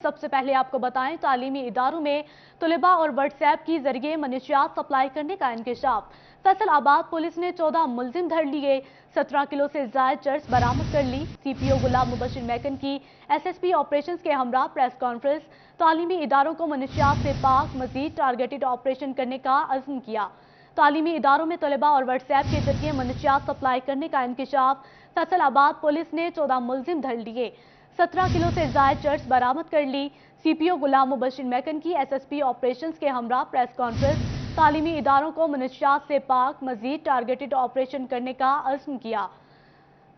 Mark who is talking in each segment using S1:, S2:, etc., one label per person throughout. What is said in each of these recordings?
S1: सबसे पहले आपको बताएं, तालीमी इदारों में तलबा और व्हाट्सएप के जरिए मनशियात सप्लाई करने का इंकशाफ। फैसलाबाद पुलिस ने 14 मुलजिम धर लिए, 17 किलो से जायद चर्स बरामद कर ली। CPO गुलाम मुबशिर मैकन की SSP ऑपरेशंस के हमरा प्रेस कॉन्फ्रेंस। तालीमी इदारों को मनशियात से पाक मजीद टारगेटेड ऑपरेशन करने का अज़्म किया। तालीमी इदारों में तलबा और व्हाट्सएप के जरिए मनशियात सप्लाई करने का इंकशाफ। फैसलाबाद पुलिस ने 14 मुलजिम धर लिए, 17 किलो से जायद चर्स बरामद कर ली। CPO गुलाम मुबशिर मैकन की SSP ऑपरेशंस के हमरा प्रेस कॉन्फ्रेंस। तालीमी इदारों को मनशियात से पाक मजीद टारगेटेड ऑपरेशन करने का अज़्म किया।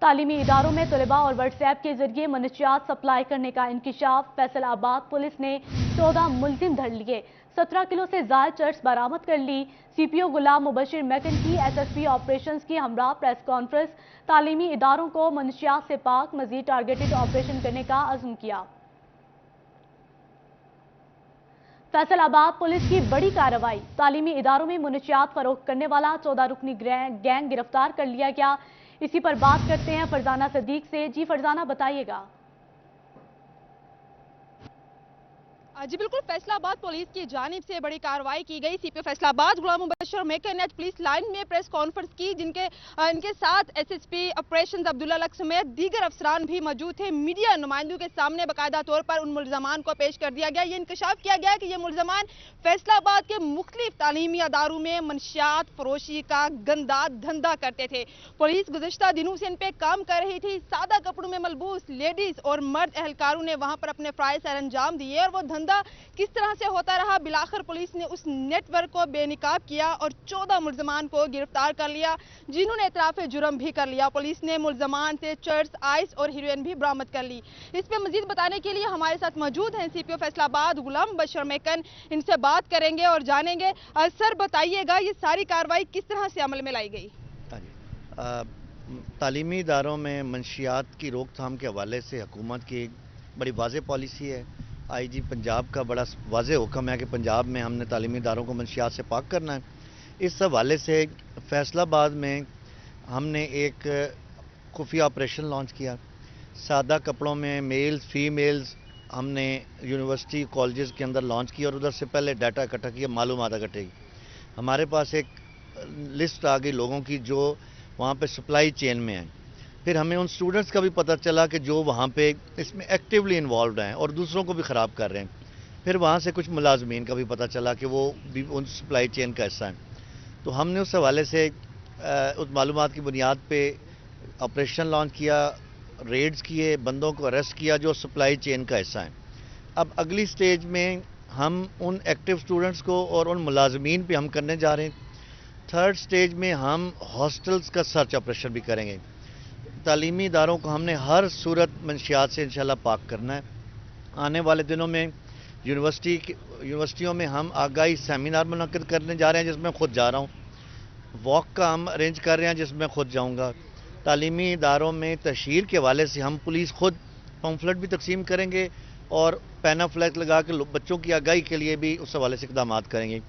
S1: तालीमी इदारों में तलबा और व्हाट्सएप के जरिए मनशियात सप्लाई करने का इंकशाफ। फैसलाबाद पुलिस ने 14 मुलजिम धर लिए, 17 किलो से जायद चर्स बरामद कर ली। CPO गुलाम मुबशिर मैकन की SSP ऑपरेशंस की हमरा प्रेस कॉन्फ्रेंस। तालीमी इदारों को मनशियात से पाक मजीद टारगेटेड ऑपरेशन करने का अज़्म किया। फैसलाबाद पुलिस की बड़ी कार्रवाई, तालीमी इदारों में मनशियात फरोख्त करने वाला 14 रुकनी गैंग गिरफ्तार कर लिया गया। इसी पर बात करते हैं फरजाना सदीक से। जी फरजाना, बताइएगा।
S2: जी बिल्कुल, फैसलाबाद पुलिस की जानिब से बड़ी कार्रवाई की गई। CPO फैसलाबाद गुलाम मुबशिर मैकन ने पुलिस लाइन में प्रेस कॉन्फ्रेंस की, इनके साथ SSP ऑपरेशंस अब्दुल्ला लक समेत दीगर अफसरान भी मौजूद थे। मीडिया नुमाइंदों के सामने बाकायदा तौर पर उन मुलजमान को पेश कर दिया गया। ये इंकशाफ किया गया कि ये मुलजमान फैसलाबाद के मुख्तलिफ तालीमी अदारों में मनशियात फरोशी का गंदा धंधा करते थे। पुलिस गुज़श्ता दिनों से इन पे काम कर रही थी। सादा कपड़ों में मलबूस लेडीज और मर्द एहलकारों ने वहां पर अपने फ़राइज़ सर अंजाम दिए और वो धंधा किस तरह से होता रहा, बिलाखिर पुलिस ने उस नेटवर्क को बेनकाब किया और 14 मुलजमान को गिरफ्तार कर लिया, जिन्होंने इतराफ़ जुर्म भी कर लिया। पुलिस ने मुलजमान से चर्स, आइस और हीरोइन भी बरामद कर ली। इस पर मजीद बताने के लिए हमारे साथ मौजूद हैं CPO फैसलाबाद गुलाम मुबशिर मैकन। इनसे बात करेंगे और जानेंगे। सर बताइएगा, ये सारी कार्रवाई किस तरह से अमल में लाई गई?
S3: तालीमी इदारों में मंशियात की रोकथाम के हवाले से हुकूमत की बड़ी वाज़ेह पॉलिसी है। IG पंजाब का बड़ा वाज़ेह हुक्म है कि पंजाब में हमने तालीमी इदारों को मंशियात से पाक करना है। इस हवाले से फैसलाबाद में हमने एक खुफिया ऑपरेशन लॉन्च किया। सादा कपड़ों में मेल्स फीमेल्स हमने यूनिवर्सिटी कॉलेजेस के अंदर लॉन्च किया और उधर से पहले डाटा इकट्ठा किया, मालूमात इकट्ठी की। हमारे पास एक लिस्ट आ गई लोगों की जो वहाँ पे सप्लाई चेन में हैं। फिर हमें उन स्टूडेंट्स का भी पता चला कि जो वहाँ पे इसमें एक्टिवली इन्वॉल्व हैं और दूसरों को भी ख़राब कर रहे हैं। फिर वहाँ से कुछ मुलाजमीन का भी पता चला कि वो भी उन सप्लाई चेन का हिस्सा हैं। तो हमने उस हवाले से उस मालूमात की बुनियाद पे ऑपरेशन लॉन्च किया, रेड्स किए, बंदों को अरेस्ट किया जो सप्लाई चेन का हिस्सा हैं। अब अगली स्टेज में हम उन एक्टिव स्टूडेंट्स को और उन मुलाजमीन पे हम करने जा रहे हैं। थर्ड स्टेज में हम हॉस्टल्स का सर्च ऑपरेशन भी करेंगे। तालीमी इदारों को हमने हर सूरत मंशियात से इंशाल्लाह पाक करना है। आने वाले दिनों में यूनिवर्सिटियों में हम आगाही सेमिनार मुनक्किद करने जा रहे हैं, जिसमें खुद जा रहा हूँ। वॉक का हम अरेंज कर रहे हैं, जिसमें खुद जाऊँगा। तालीमी इदारों में तशहीर के हवाले से हम पुलिस खुद पम्फलेट भी तकसीम करेंगे और पैनाफ्लैग लगा के बच्चों की आगाही के लिए भी उस हवाले से इक़दामात करेंगे।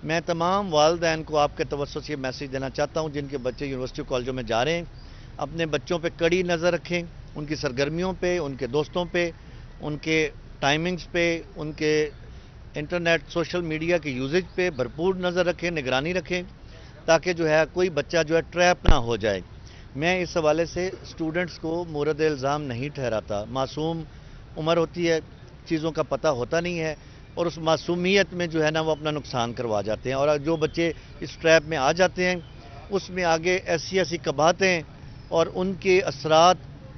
S3: मैं तमाम वालिदैन को आपके तवज्जो से मैसेज देना चाहता हूँ, जिनके बच्चे यूनिवर्सिटी कॉलेजों में जा रहे हैं, अपने बच्चों पे कड़ी नज़र रखें, उनकी सरगर्मियों पे, उनके दोस्तों पे, उनके टाइमिंग्स पे, उनके इंटरनेट सोशल मीडिया के यूजेज पे भरपूर नज़र रखें, निगरानी रखें, ताकि जो है कोई बच्चा जो है ट्रैप ना हो जाए। मैं इस हवाले से स्टूडेंट्स को मोरद इल्ज़ाम नहीं ठहराता। मासूम उम्र होती है, चीज़ों का पता होता नहीं है और उस मासूमियत में जो है ना वो अपना नुकसान करवा जाते हैं। और जो बच्चे इस ट्रैप में आ जाते हैं उसमें आगे ऐसी कबातें और उनके असरात,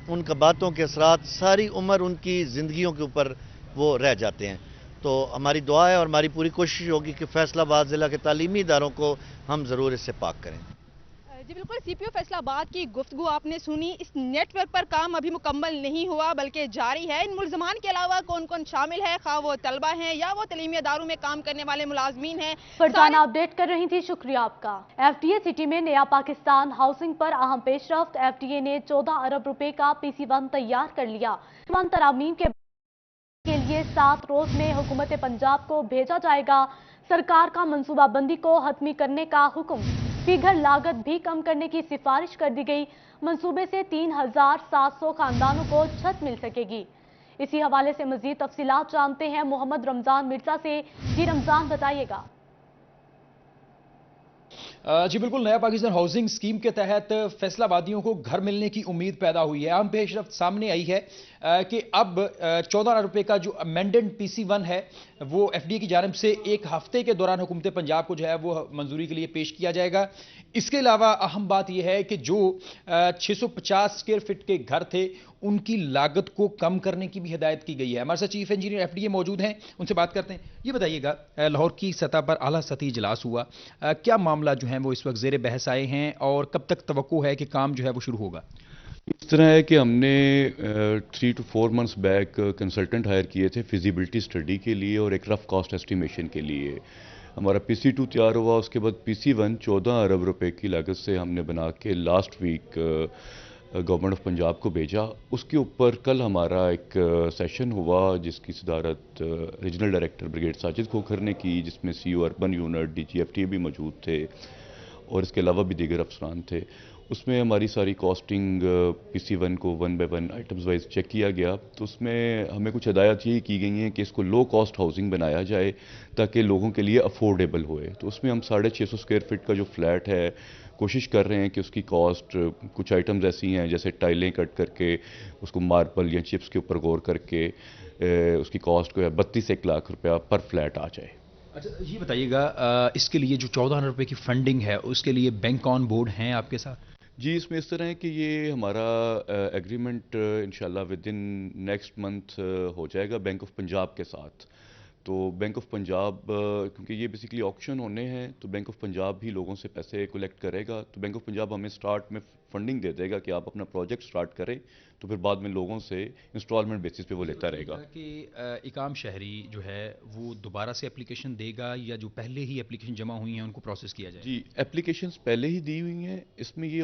S3: उन कबातों के असरात सारी उम्र उनकी ज़िंदगियों के ऊपर वो रह जाते हैं। तो हमारी दुआ है और हमारी पूरी कोशिश होगी कि फैसलाबाद ज़िला के तालीमी इदारों को हम ज़रूर इससे पाक करें।
S2: जी बिल्कुल, CPO फैसलाबाद की गुफ्तगू आपने सुनी। इस नेटवर्क पर काम अभी मुकम्मल नहीं हुआ बल्कि जारी है। इन मुलजमान के अलावा कौन कौन शामिल है, खा वो तलबा हैं या वो तालीमी अदारों में काम करने वाले मुलाजमीन हैं।
S1: फरजाना अपडेट कर रही थी, शुक्रिया आपका। FTA सिटी में नया पाकिस्तान हाउसिंग पर अहम पेशरफ्त। FTA ने 14 अरब रुपए का PC1 तैयार कर लिया। तरामीम के लिए 7 रोज में हुकूमत पंजाब को भेजा जाएगा। सरकार का मनसूबाबंदी को हतमी करने का हुक्म। फीघर लागत भी कम करने की सिफारिश कर दी गई। मंसूबे से 3700 खानदानों को छत मिल सकेगी। इसी हवाले से मजीद तफसीलात जानते हैं मोहम्मद रमजान मिर्जा से। जी रमजान, बताइएगा।
S4: जी बिल्कुल, नया पाकिस्तान हाउसिंग स्कीम के तहत फैसलाबादियों को घर मिलने की उम्मीद पैदा हुई है। अहम पेशरफ्त सामने आई है कि अब 14 लाख रुपए का जो अमेंडेड PC1 है वो FDA की जानिब से एक हफ्ते के दौरान हुकूमत पंजाब को जो है वो मंजूरी के लिए पेश किया जाएगा। इसके अलावा अहम बात यह है कि जो 650 स्क्वायर फीट के घर थे उनकी लागत को कम करने की भी हिदायत की गई है। हमारे साथ चीफ इंजीनियर FDA मौजूद हैं, उनसे बात करते हैं। ये बताइएगा, लाहौर की सतह पर आला सतही इजलास हुआ, क्या मामला जो है वो इस वक्त जेर बहस आए हैं और कब तक तवक्को है कि काम जो है वो शुरू होगा?
S5: इस तरह है कि हमने 3 to 4 months back consultant hire किए थे फिजिबिलिटी स्टडी के लिए और एक रफ कॉस्ट एस्टिमेशन के लिए। हमारा PC2 तैयार हुआ, उसके बाद PC1 14 अरब रुपए की लागत से हमने बना के last week government of Punjab को भेजा। उसके ऊपर कल हमारा एक सेशन हुआ जिसकी सदारत regional director brigade Sajid Khokhar ने की, जिसमें CO urban unit DG FTA भी मौजूद थे और इसके अलावा भी दीगर अफसरान थे। उसमें हमारी सारी कॉस्टिंग PC1 को 1 by 1 आइटम्स वाइज चेक किया गया, तो उसमें हमें कुछ हदायत यही की गई हैं कि इसको लो कॉस्ट हाउसिंग बनाया जाए ताकि लोगों के लिए अफोर्डेबल होए। तो उसमें हम 650 स्क्वायर फीट का जो फ्लैट है कोशिश कर रहे हैं कि उसकी कॉस्ट, कुछ आइटम्स ऐसी हैं जैसे टाइलें कट करके उसको मार्बल या चिप्स के ऊपर गौर करके उसकी कॉस्ट को 32 लाख रुपया पर फ्लैट आ जाए।
S4: अच्छा, ये बताइएगा, इसके लिए जो 14 अरब रुपए की फंडिंग है उसके लिए बैंक ऑन बोर्ड हैं आपके साथ?
S5: जी, इसमें इस तरह है कि ये हमारा एग्रीमेंट इंशाल्लाह विद इन नेक्स्ट मंथ हो जाएगा बैंक ऑफ पंजाब के साथ। तो बैंक ऑफ पंजाब, क्योंकि ये बेसिकली ऑक्शन होने हैं, तो बैंक ऑफ पंजाब भी लोगों से पैसे कलेक्ट करेगा। तो बैंक ऑफ पंजाब हमें स्टार्ट में फंडिंग दे देगा कि आप अपना प्रोजेक्ट स्टार्ट करें, तो फिर बाद में लोगों से इंस्टॉलमेंट बेसिस पे वो लेता रहेगा।
S4: कि इकाम शहरी जो है वो दोबारा से एप्लीकेशन देगा या जो पहले ही एप्लीकेशन जमा हुई हैं उनको प्रोसेस किया जाए?
S5: जी, एप्लीकेशंस पहले ही दी हुई हैं। इसमें ये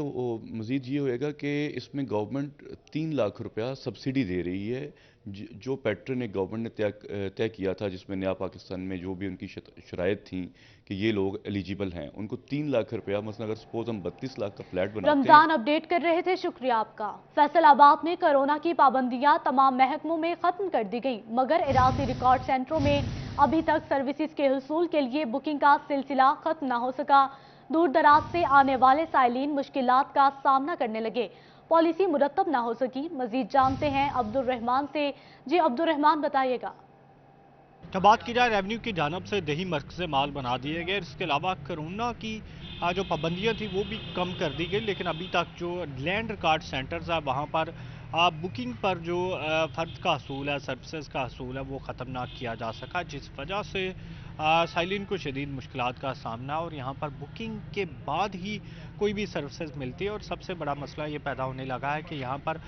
S5: मज़ीद ये होएगा कि इसमें गवर्नमेंट 3 लाख रुपया सब्सिडी दे रही है जो पैटर्न एक गवर्नमेंट ने तय किया था, जिसमें नया पाकिस्तान में जो भी उनकी शराइत थी कि ये लोग एलिजिबल हैं, उनको 3 लाख रुपया, मतलब अगर सपोज हम 32 लाख का फ्लैट बनाते हैं।
S1: रमजान अपडेट कर रहे थे, शुक्रिया आपका। फैसलाबाद में कोरोना की पाबंदियां तमाम महकमों में खत्म कर दी गई, मगर इरादी रिकॉर्ड सेंटरों में अभी तक सर्विसेज के हुसूल के लिए बुकिंग का सिलसिला खत्म न हो सका। दूर दराज से आने वाले साइलिन मुश्किलात का सामना करने लगे, पॉलिसी मुरतब ना हो सकी। मजीद जानते हैं अब्दुल रहमान से। जी अब्दुल रहमान, बताइएगा।
S6: तो बात की जाए रेवेन्यू की जानब से दही मरकज़ माल बना दिए गए। इसके अलावा कोरोना की जो पाबंदियाँ थी वो भी कम कर दी गई, लेकिन अभी तक जो लैंड रिकॉर्ड सेंटर्स है वहाँ पर बुकिंग पर जो फ़र्द का असूल है, सर्विसेज का असूल है, वो ख़त्म ना किया जा सका, जिस वजह से साइलिन को शदीद मुश्किलात का सामना, और यहाँ पर बुकिंग के बाद ही कोई भी सर्विसेज मिलती है। और सबसे बड़ा मसला ये पैदा होने लगा है कि यहाँ पर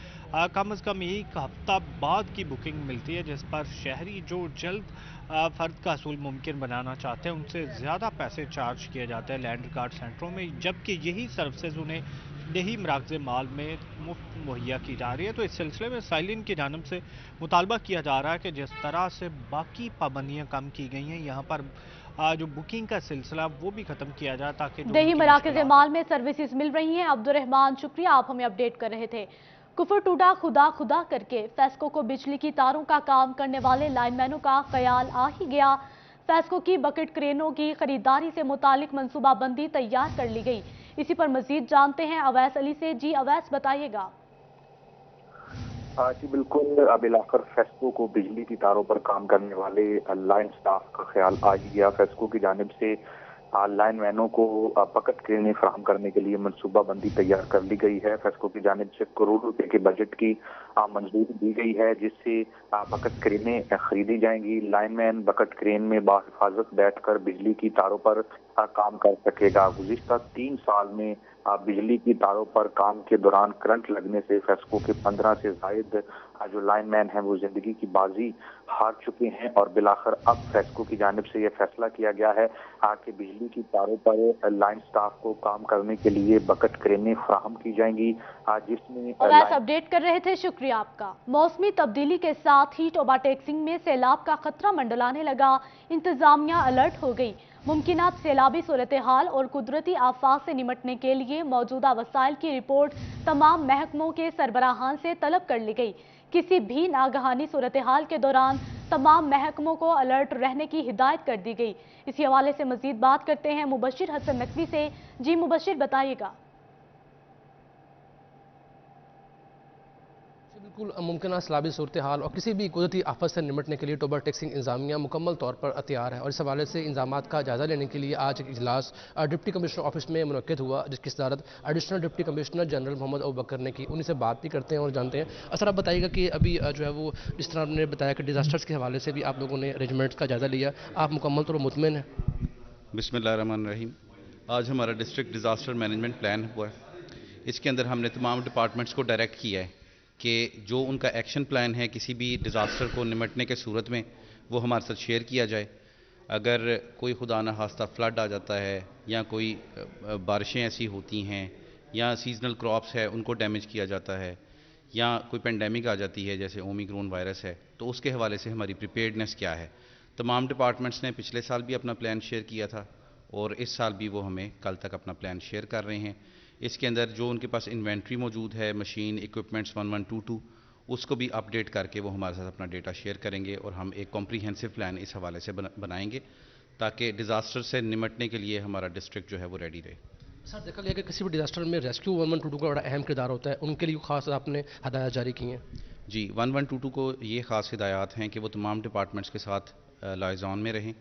S6: कम अज़ कम 1 हफ्ता बाद की बुकिंग मिलती है, जिस पर शहरी जो जल्द फ़र्द का असूल मुमकिन बनाना चाहते हैं उनसे ज़्यादा पैसे चार्ज किए जाते हैं लैंड रिकॉर्ड सेंटरों में, जबकि यही सर्विसेज उन्हें दही मराकज़ माल में मुफ्त मुहैया की जा रही है। तो इस सिलसिले में साइलिन की जानिब से मुतालबा किया जा रहा है कि जिस तरह से बाकी पाबंदियाँ कम की गई हैं, यहाँ पर जो बुकिंग का सिलसिला वो भी ख़त्म किया जाए, ताकि
S1: दही मराकज़ माल में सर्विसेज मिल रही हैं। अब्दुल रहमान, शुक्रिया, आप हमें अपडेट कर रहे थे। कुफर टूटा खुदा खुदा करके फेस्को को बिजली की तारों का काम करने वाले लाइनमैनों का ख्याल आ ही गया। फेस्को की बकेट क्रेनों की खरीदारी से मुतालिक मनसूबाबंदी तैयार कर ली गई। इसी पर मजीद जानते हैं अवैस अली से। जी अवैस, बताइएगा।
S7: जी बिल्कुल, अब आखिर फेस्को को बिजली की तारों पर काम करने वाले लाइन स्टाफ का ख्याल आ ही गया। फेस्को की जानिब से लाइन मैनों को बकेट क्रेनें फराहम करने के लिए मनसूबाबंदी तैयार कर ली गई है। फेस्को की जानिब से करोड़ रुपए के बजट की मंजूरी दी गई है, जिससे बकेट क्रेनें खरीदी जाएंगी। लाइनमैन बकेट क्रेन में बाहिफाजत बैठकर बिजली की तारों पर काम कर सकेगा। गुज़िश्ता 3 साल में बिजली की तारों पर काम के दौरान करंट लगने से फेस्को के 15 से ज़ायद जो लाइनमैन हैं वो जिंदगी की बाजी हार चुके हैं, और बिलाखिर अब फेस्को की जानिब से यह फैसला किया गया है कि बिजली की तारों पर लाइन स्टाफ को काम करने के लिए बकेट क्रेनें फराहम की जाएंगी, जिसमें
S1: अपडेट कर रहे थे, शुक्रिया आपका। मौसमी तब्दीली के साथ ही ओवरटेक्सिंग में सैलाब का खतरा मंडलाने लगा। इंतजामिया अलर्ट हो गई। मुमकिन सैलाबी सूरत हाल और कुदरती आफात से निमटने के लिए मौजूदा वसाइल की रिपोर्ट तमाम महकमों के सरबराहान से तलब कर ली गई। किसी भी नागहानी सूरत-ए-हाल के दौरान तमाम महकमों को अलर्ट रहने की हिदायत कर दी गई। इसी हवाले से मजीद बात करते हैं मुबशिर हसन नकवी से। जी मुबशिर, बताइएगा।
S8: बिल्कुल मुमकिन सैलाबी सूरत हाल और किसी भी कुदरती आफत से निपटने के लिए टोबर टैक्सिंग इंतजामिया मुकम्मल तौर पर तैयार है और इस हवाले से इंतजामात का जायजा लेने के लिए आज एक इजलास डिप्टी कमिश्नर ऑफिस में मुनक्किद हुआ, जिसकी सदारत additional deputy commissioner general Mohammad Abu Bakar ने की। उन्हीं से बात भी करते हैं और जानते हैं। सर, आप बताइएगा कि अभी जो है वो जिस तरह आपने बताया कि डिजास्टर्स के हवाले से भी आप लोगों ने अरेंजमेंट्स का जायजा लिया, आप मुकम्मल तौर पर मुतमिन हैं?
S9: बिस्मिल्लाहिर्रहमानिर्रहीम। आज हमारा डिस्ट्रिक्ट डिज़ास्टर मैनेजमेंट प्लान हुआ है। इसके अंदर हमने तमाम डिपार्टमेंट्स को डायरेक्ट किया है कि जो उनका एक्शन प्लान है किसी भी डिज़ास्टर को निपटने के सूरत में वो हमारे साथ शेयर किया जाए। अगर कोई खुदा न खास्ता फ्लड आ जाता है या कोई बारिशें ऐसी होती हैं या सीजनल क्रॉप्स है उनको डैमेज किया जाता है या कोई पेंडेमिक आ जाती है जैसे ओमिक्रॉन वायरस है, तो उसके हवाले से हमारी प्रिपेयर्डनेस क्या है। तमाम डिपार्टमेंट्स ने पिछले साल भी अपना प्लान शेयर किया था और इस साल भी वो हमें कल तक अपना प्लान शेयर कर रहे हैं। इसके अंदर जो उनके पास इन्वेंट्री मौजूद है, मशीन इक्विपमेंट्स 1122, उसको भी अपडेट करके वो हमारे साथ अपना डेटा शेयर करेंगे और हम एक कॉम्प्रीहेंसिव प्लान इस हवाले से बनाएंगे ताकि डिज़ास्टर से निपटने के लिए हमारा डिस्ट्रिक्ट जो है वो रेडी रहे।
S8: सर, देखा गया कि किसी भी डिजास्टर में रेस्क्यू 1122 का बड़ा अहम किरदार होता है, उनके लिए खास आपने हदायत जारी की हैं?
S9: जी, 1122 को ये ख़ास हिदायत हैं कि वो तमाम डिपार्टमेंट्स के साथ लाइजॉन में रहें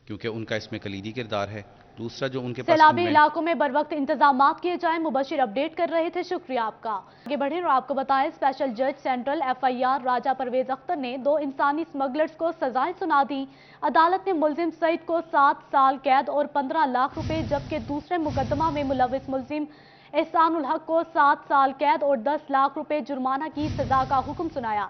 S9: क्योंकि उनका इसमें कलीदी किरदार है। दूसरा जो उनके पास
S1: सैलाबी इलाकों में बर वक्त इंतजामात किए जाएं, मुबशिर अपडेट कर रहे थे, शुक्रिया आपका। आगे बढ़े और आपको बताएं, स्पेशल जज सेंट्रल FIR राजा परवेज अख्तर ने 2 इंसानी स्मगलर्स को सजाएं सुना दी। अदालत ने मुलजिम सईद को 7 साल कैद और 15 लाख रुपए, जबकि दूसरे मुकदमा में मुलविस मुलजिम एहसानुल हक को 7 साल कैद और 10 लाख रुपए जुर्माना की सजा का हुक्म सुनाया।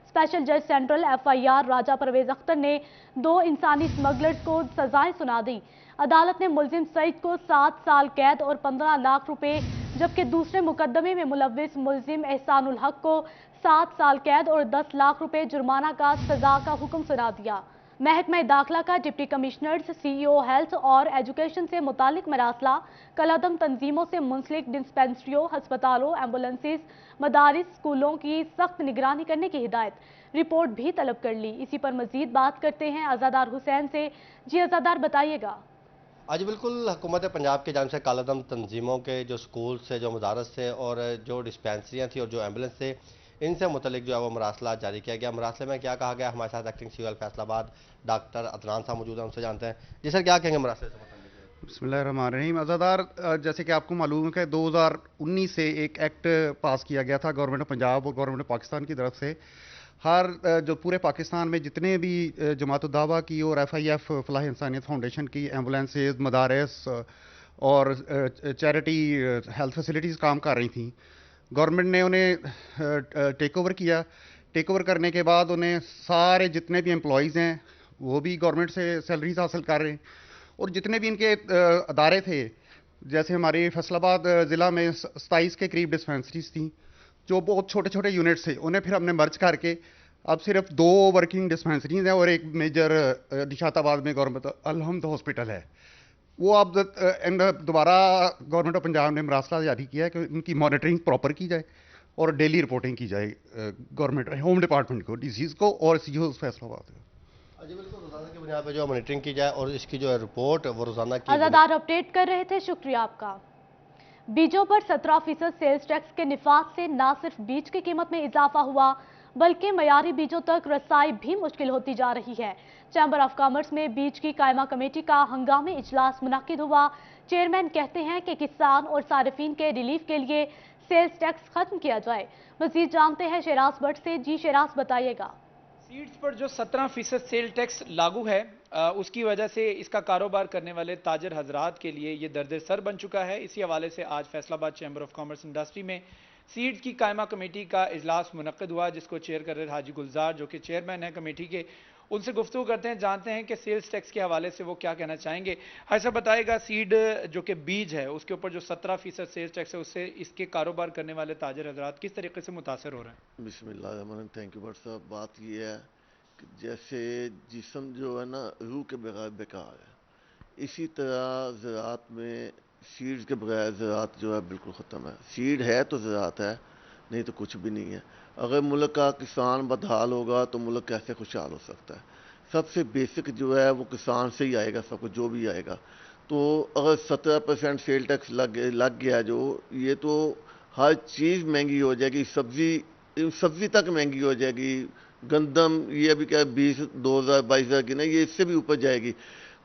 S1: स्पेशल जज सेंट्रल FIR राजा परवेज अख्तर ने 2 इंसानी स्मगलर्स को सजाएं सुना दी। अदालत ने मुलजिम सईद को 7 साल कैद और 15 लाख रुपए, जबकि दूसरे मुकदमे में मुलविस मुलजिम एहसानुल हक को 7 साल कैद और 10 लाख रुपए जुर्माना का सजा का हुक्म सुना दिया। महकमा दाखिला का डिप्टी कमिश्नर्स, CEO हेल्थ और एजुकेशन से मुतालिक मरासला, कलअदम तंजीमों से मुंसलिक डिस्पेंसरियों, हस्पतालों, एम्बुलेंसेज, मदारिस, स्कूलों की सख्त निगरानी करने की हिदायत, रिपोर्ट भी तलब कर ली। इसी पर मजीद बात करते हैं अज़ादार हुसैन से। जी अज़ादार, बताइएगा।
S10: आज बिल्कुल हुकूमत पंजाब की जानिब से कालादम तंजीमों के जो स्कूल से, जो मदारस से और जो डिस्पेंसरियाँ थी और जो एम्बुलेंस थे, इनसे मुतलिक जो है वो मरासला जारी किया गया। मरासले में क्या कहा गया, हमारे साथ acting COL Faisalabad doctor Adnan साहब मौजूद हैं, उनसे जानते हैं। जी सर, क्या कहेंगे मरासले से?
S11: बिस्मिल्लाहिर्रहमानिर्रहीम। अज़ादार, जैसे कि आपको मालूम है कि 2019 से एक एक्ट पास किया गया था गवर्नमेंट ऑफ पंजाब और गवर्नमेंट ऑफ पाकिस्तान की तरफ से। हर जो पूरे पाकिस्तान में जितने भी जमात दावा की और FIF फलाह इंसानियत फाउंडेशन की एम्बुलेंसेज, मदारस और चैरिटी हेल्थ फैसिलिटीज़ काम कर रही थी, गवर्नमेंट ने उन्हें टेक ओवर किया। टेक ओवर करने के बाद उन्हें सारे जितने भी एम्प्लॉइज़ हैं वो भी गवर्नमेंट से सैलरीज हासिल कर रहे हैं और जितने भी इनके अदारे थे, जैसे हमारे फैसलाबाद ज़िला में 27 के करीब डिस्पेंसरीज थी जो बहुत छोटे छोटे यूनिट्स थे, उन्हें फिर हमने मर्ज करके अब सिर्फ 2 वर्किंग डिस्पेंसरीज हैं और एक मेजर निशाताबाद में गवर्नमेंट अलहम्द हॉस्पिटल है। वो अब दोबारा गवर्नमेंट ऑफ पंजाब ने मरासला जारी किया है कि उनकी मॉनिटरिंग प्रॉपर की जाए और डेली रिपोर्टिंग की जाए गवर्नमेंट होम डिपार्टमेंट को, डिजीज़ को और CO फैसलाबाद को।
S10: जी बिल्कुल, रोजाना की बुनियाद पर जो मॉनिटरिंग की जाए और इसकी जो है रिपोर्ट वो रोजाना की।
S1: अज़ादार अपडेट कर रहे थे, शुक्रिया आपका। बीजों पर 17% सेल्स टैक्स के निफाज से न सिर्फ बीज की कीमत में इजाफा हुआ बल्कि मयारी बीजों तक रसाई भी मुश्किल होती जा रही है। चैम्बर ऑफ कॉमर्स में बीज की कायमा कमेटी का हंगामी इजलास मुनक्किद हुआ। चेयरमैन कहते हैं कि किसान और सारिफीन के रिलीफ के लिए सेल्स टैक्स खत्म किया जाए। मजीद जानते हैं शहराज भट्ट से। जी शहराज, बताइएगा।
S4: सीड्स पर जो 17% सेल टैक्स लागू है, उसकी वजह से इसका कारोबार करने वाले ताजर हजरात के लिए ये दर्द सर बन चुका है। इसी हवाले से आज Faisalabad chamber of commerce industry में सीड्स की कायमा कमेटी का इजलास मुनक्किद हुआ, जिसको चेयर कर रहे हाजी गुलजार, जो कि चेयरमैन है कमेटी के। उनसे गुफ्तगू करते हैं, जानते हैं कि सेल्स टैक्स के हवाले से वो क्या कहना चाहेंगे। ऐसा बताएगा, सीड जो कि बीज है उसके ऊपर जो 17% सेल्स टैक्स है, उससे इसके कारोबार करने वाले ताजर हजरात किस तरीके से मुतासर हो रहे हैं?
S12: बिस्मिल्लाह, थैंक यू भट्ट साहब। बात ये है कि जैसे जिस्म जो है ना रूह के बगैर बेकार है, इसी तरह ज़राअत में सीड्स के बगैर ज़राअत जो है बिल्कुल ख़त्म है। सीड है तो ज़राअत है, نہیں تو کچھ بھی نہیں ہے. اگر ملک کا کسان بدحال ہوگا تو ملک کیسے خوشحال ہو سکتا ہے؟ سب سے بیسک جو ہے وہ کسان سے ہی آئے گا، سب کچھ جو بھی آئے گا. تو اگر 17% سیل ٹیکس لگ گیا جو، یہ تو ہر چیز مہنگی ہو جائے گی. سبزی تک مہنگی ہو جائے گی. گندم یہ ابھی کیا 20,000 کی نہیں، یہ اس سے بھی اوپر جائے گی.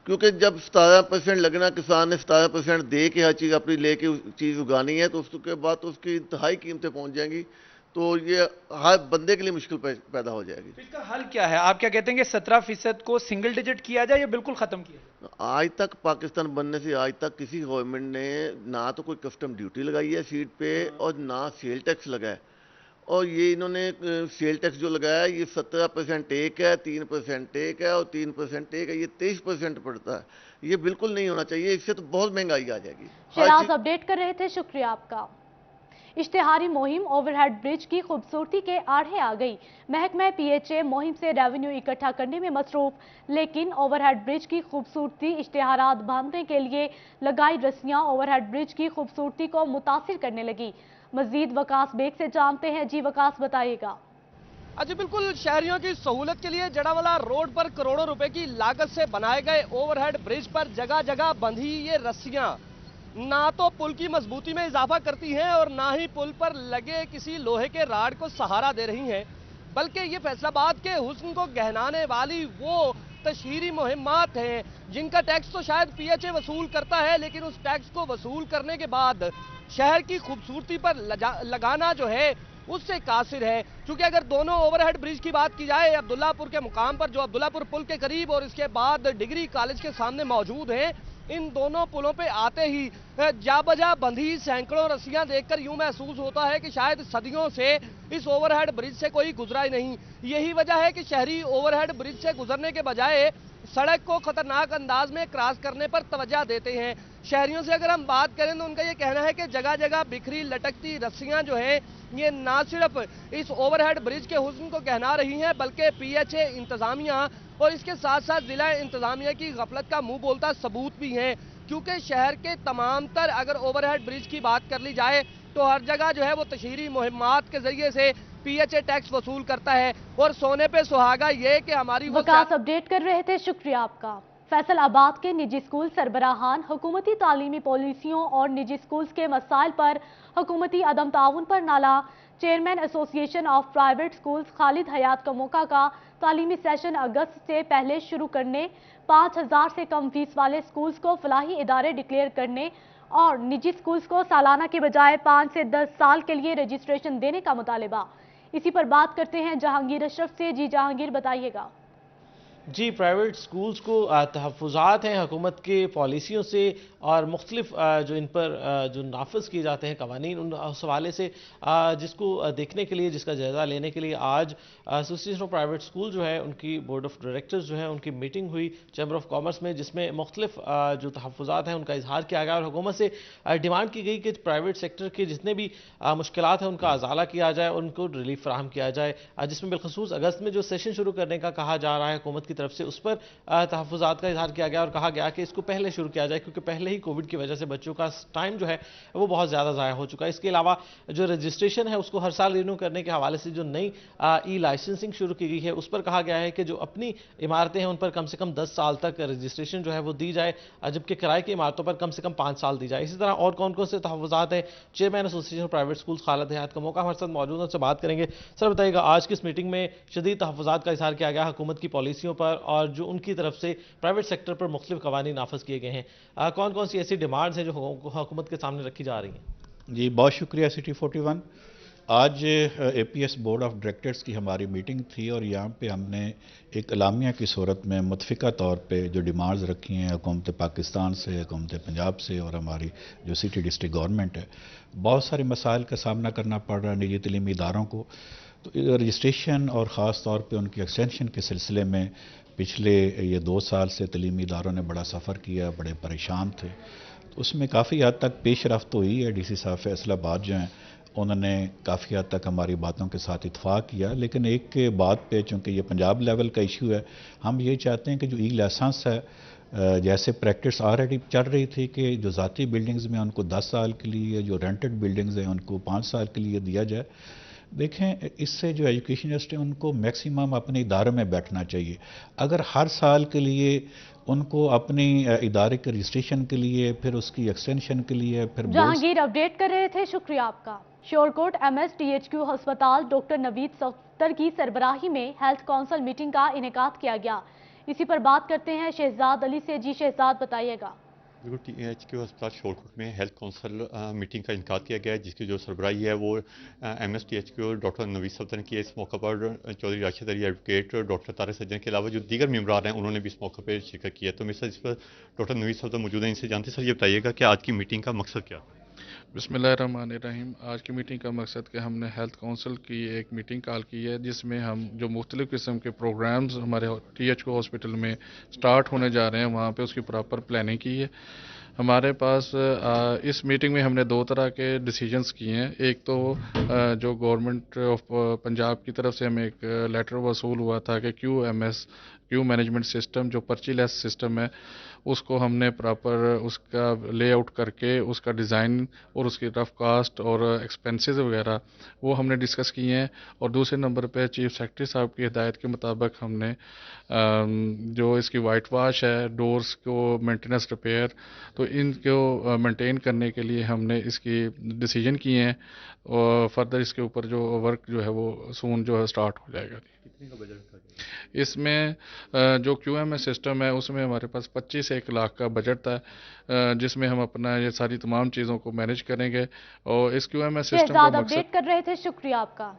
S12: کیونکہ جب 17% لگنا، کسان نے 17% دے کے ہر چیز اپنی لے کے چیز اگانی ہے، تو اس کے بعد تو اس کی انتہائی قیمتیں پہنچ جائیں گی. تو یہ ہر بندے کے لیے مشکل پیدا ہو جائے گی.
S13: اس کا حل کیا ہے؟ آپ کیا کہتے ہیں کہ 17% کو سنگل ڈیجٹ کیا جائے یا بالکل ختم کیا جائے؟
S12: آج تک پاکستان بننے سے آج تک کسی گورنمنٹ نے نہ تو کوئی کسٹم ڈیوٹی لگائی ہے فیڈ پہ اور نہ سیل ٹیکس لگا ہے. اور یہ انہوں نے سیل ٹیکس جو لگایا ہے، یہ 17% ایک ہے، 3% ایک ہے اور 3% ایک ہے، یہ 23% پڑتا ہے. یہ بالکل نہیں ہونا چاہیے، اس سے تو بہت مہنگائی آ جائے گی.
S1: شیراز اپڈیٹ کر رہے تھے، شکریہ آپ کا. اشتہاری مہم اوور ہیڈ برج کی خوبصورتی کے آڑے آ گئی. محکمہ پی ایچ اے مہم سے ریونیو اکٹھا کرنے میں مصروف، لیکن اوور ہیڈ برج کی خوبصورتی اشتہارات باندھنے کے لیے لگائی رسیاں اوور ہیڈ برج کی خوبصورتی کو متاثر کرنے لگی. مزید وکاس بیگ سے جانتے ہیں. جی وکاس بتائیے گا.
S14: جی بالکل، شہریوں کی سہولت کے لیے جڑاوالا روڈ پر کروڑوں روپے کی لاگت سے بنائے گئے اوور ہیڈ برج پر جگہ جگہ بندھی یہ رسیاں نہ تو پل کی مضبوطی میں اضافہ کرتی ہیں اور نہ ہی پل پر لگے کسی لوہے کے راڈ کو سہارا دے رہی ہیں، بلکہ یہ فیصل آباد کے حسن کو گہنانے والی وہ تشہیری مہمات ہیں جن کا ٹیکس تو شاید پی ایچ اے وصول کرتا ہے، لیکن اس ٹیکس کو وصول کرنے کے بعد شہر کی خوبصورتی پر لگانا جو ہے اس سے قاصر ہے. چونکہ اگر دونوں اوور ہیڈ برج کی بات کی جائے عبداللہ پور کے مقام پر، جو عبداللہ پور پل کے قریب اور اس کے بعد ڈگری کالج کے سامنے موجود ہیں، ان دونوں پلوں پہ آتے ہی جا بجا بندھی سینکڑوں رسیاں دیکھ کر یوں محسوس ہوتا ہے کہ شاید صدیوں سے اس اوور ہیڈ برج سے کوئی گزرا ہی نہیں. یہی وجہ ہے کہ شہری اوور ہیڈ برج سے گزرنے کے بجائے سڑک کو خطرناک انداز میں کراس کرنے پر توجہ دیتے ہیں. شہریوں سے اگر ہم بات کریں تو ان کا یہ کہنا ہے کہ جگہ جگہ بکھری لٹکتی رسیاں جو ہیں یہ نہ صرف اس اوور ہیڈ برج کے حسن کو گہنا رہی ہیں، بلکہ پی ایچ اے انتظامیہ اور اس کے ساتھ ساتھ ضلع انتظامیہ کی غفلت کا منہ بولتا ثبوت بھی ہیں. کیونکہ شہر کے تمام تر اگر اوور ہیڈ برج کی بات کر لی جائے تو ہر جگہ جو ہے وہ تشہیری مہمات کے ذریعے سے پی ایچ اے ٹیکس وصول کرتا ہے. اور سونے پہ سہاگا یہ کہ ہماری
S1: وکاس اپڈیٹ کر رہے تھے، شکریہ آپ کا. فیصل آباد کے نجی اسکول سربراہان حکومتی تعلیمی پالیسیوں اور نجی اسکولز کے مسائل پر حکومتی عدم تعاون پر نالا. چیئرمین ایسوسی ایشن آف پرائیویٹ اسکولز خالد حیات کا موقع کا تعلیمی سیشن اگست سے پہلے شروع کرنے، 5,000 سے کم فیس والے اسکولز کو فلاحی ادارے ڈکلیئر کرنے اور نجی اسکولز کو سالانہ کے بجائے 5 سے 10 سال کے لیے رجسٹریشن دینے کا مطالبہ. اسی پر بات کرتے ہیں جہانگیر اشرف سے. جی جہانگیر بتائیے گا.
S15: جی پرائیویٹ سکولز کو تحفظات ہیں حکومت کے پالیسیوں سے اور مختلف جو ان پر جو نافذ کیے جاتے ہیں قوانین، اس حوالے سے جس کو دیکھنے کے لیے، جس کا جائزہ لینے کے لیے آج ایسوسی ایشن آف پرائیویٹ اسکول جو ہے ان کی بورڈ آف ڈائریکٹرز جو ہے ان کی میٹنگ ہوئی چیمبر آف کامرس میں، جس میں مختلف جو تحفظات ہیں ان کا اظہار کیا گیا اور حکومت سے ڈیمانڈ کی گئی کہ پرائیویٹ سیکٹر کے جتنے بھی مشکلات ہیں ان کا ازالہ کیا جائے اور ان کو ریلیف فراہم کیا جائے، جس میں بالخصوص اگست میں جو سیشن شروع کرنے کا کہا جا رہا ہے حکومت کی طرف سے، اس پر تحفظات کا اظہار کیا گیا اور کہا گیا کہ اس کو پہلے شروع کیا جائے، کیونکہ پہلے ہی کووڈ کی وجہ سے بچوں کا ٹائم جو ہے وہ بہت زیادہ ضائع ہو چکا ہے. اس کے علاوہ جو رجسٹریشن ہے اس کو ہر سال رینیو کرنے کے حوالے سے جو نئی ای لائسنسنگ شروع کی گئی ہے اس پر کہا گیا ہے کہ جو اپنی عمارتیں ہیں ان پر کم سے کم 10 سال تک رجسٹریشن جو ہے وہ دی جائے، جبکہ کرائے کی عمارتوں پر کم سے کم 5 سال دی جائے. اسی طرح اور کون کون سے تحفظات ہیں، چیئرمین ایسوسی ایشن پرائیویٹ اسکولز خالد حیات کا موقع ہمارے ساتھ موجود ہے، ان سے بات کریں گے. سر بتائیے گا، آج کی اس میٹنگ میں شدید تحفظات کا اظہار کیا گیا حکومت کی پالیسیوں پر اور جو ان کی طرف سے پرائیویٹ سیکٹر پر مختلف قوانین نافذ کیے گئے ہیں، کون کون سی ایسی ڈیمانڈز ہیں جو حکومت کے سامنے رکھی جا رہی ہیں؟
S16: جی بہت شکریہ سٹی 41. آج A P S board of directors کی ہماری میٹنگ تھی اور یہاں پہ ہم نے ایک اعلامیہ کی صورت میں متفقہ طور پہ جو ڈیمانڈز رکھی ہیں حکومت پاکستان سے، حکومت پنجاب سے اور ہماری جو سٹی ڈسٹرکٹ گورنمنٹ ہے، بہت سارے مسائل کا سامنا کرنا پڑ رہا ہے نجی تعلیمی اداروں کو. تو رجسٹریشن اور خاص طور پہ ان کی ایکسٹینشن کے سلسلے میں پچھلے یہ 2 سال سے تعلیمی اداروں نے بڑا سفر کیا، بڑے پریشان تھے. تو اس میں کافی حد تک پیش رفت ہوئی ہے. ڈی سی صاحب فیصل آباد جو ہیں उन्होंने काफ़ी हद तक हमारी बातों के साथ इत्फाक किया, लेकिन एक बात पे, चूँकि ये पंजाब लेवल का इशू है, हम ये चाहते हैं कि जो ई लाइसेंस है, जैसे प्रैक्टिस ऑलरेडी चल रही थी कि जो ज़ाती बिल्डिंग्स में उनको 10 साल के लिए, जो रेंटेड बिल्डिंग्स हैं उनको 5 साल के लिए दिया जाए। देखें, इससे जो एजुकेशनिस्ट हैं उनको मैक्सिमम अपने इदारे में बैठना चाहिए। अगर हर साल के लिए उनको अपनी इदारे के रजिस्ट्रेशन के लिए, फिर उसकी एक्सटेंशन के लिए, फिर
S1: जहांगीर अपडेट कर रहे थे, शुक्रिया आपका। शोरकोट MSTHQ अस्पताल डॉक्टर नवीद सफ्तर की सरबराही में हेल्थ काउंसिल मीटिंग का इनेकाद किया गया। इसी पर बात करते हैं शहजाद अली से। जी शहजाद, बताइएगा।
S17: बिल्कुल, THQ अस्पताल शोरकोट में हेल्थ काउंसिल मीटिंग का इनकाद किया गया है, जिसकी जो सरबराही है वो MSTHQ डॉक्टर नवीद सफ्तर ने की है। इस मौके पर चौधरी राशिद अली एडवोकेट, डॉक्टर तारिक सज्जन के अलावा जो दीगर मेम्बरान हैं उन्होंने भी इस मौके पर शिरकत की है। तो मिस्टर इस पर डॉक्टर नवीद सफ्तर मौजूद हैं, इनसे जानते सर, ये बताइएगा कि आज की मीटिंग का मकसद क्या?
S18: बिस्मिल्लाहिर्रहमानिर्रहीम। आज की मीटिंग का मकसद कि हमने हेल्थ काउंसिल की एक मीटिंग कॉल की है, जिसमें हम जो मुख्तलिफ़ किस्म के प्रोग्राम्स हमारे THQ हॉस्पिटल में स्टार्ट होने जा रहे हैं, वहाँ पे उसकी प्रॉपर प्लानिंग की है। हमारे पास इस मीटिंग में हमने 2 तरह के डिसीजंस किए हैं। एक तो जो गवर्नमेंट ऑफ पंजाब की तरफ से हमें एक लेटर वसूल हुआ था कि क्यू मैनेजमेंट सिस्टम, जो पर्ची लेस सिस्टम है, उसको हमने प्रॉपर उसका लेआउट करके उसका डिज़ाइन और उसकी रफ कास्ट और एक्सपेंसेस वगैरह वो हमने डिस्कस किए हैं। और दूसरे नंबर पे चीफ सेक्रेटरी साहब की हिदायत के मुताबिक हमने जो इसकी वाइट वाश है, डोर्स को मेंटेनेंस रिपेयर, तो इनको मेंटेन करने के लिए हमने इसकी डिसीजन किए हैं और फर्दर इसके ऊपर जो वर्क जो है वो सून जो है स्टार्ट हो जाएगा।
S17: कितने का बजट था?
S18: इसमें जो QMS सिस्टम है उसमें हमारे पास 25 से 1 लाख का बजट था, जिसमें हम अपना ये सारी तमाम चीज़ों को मैनेज करेंगे। और इस QMS सिस्टम को
S1: अपडेट कर रहे थे, शुक्रिया आपका।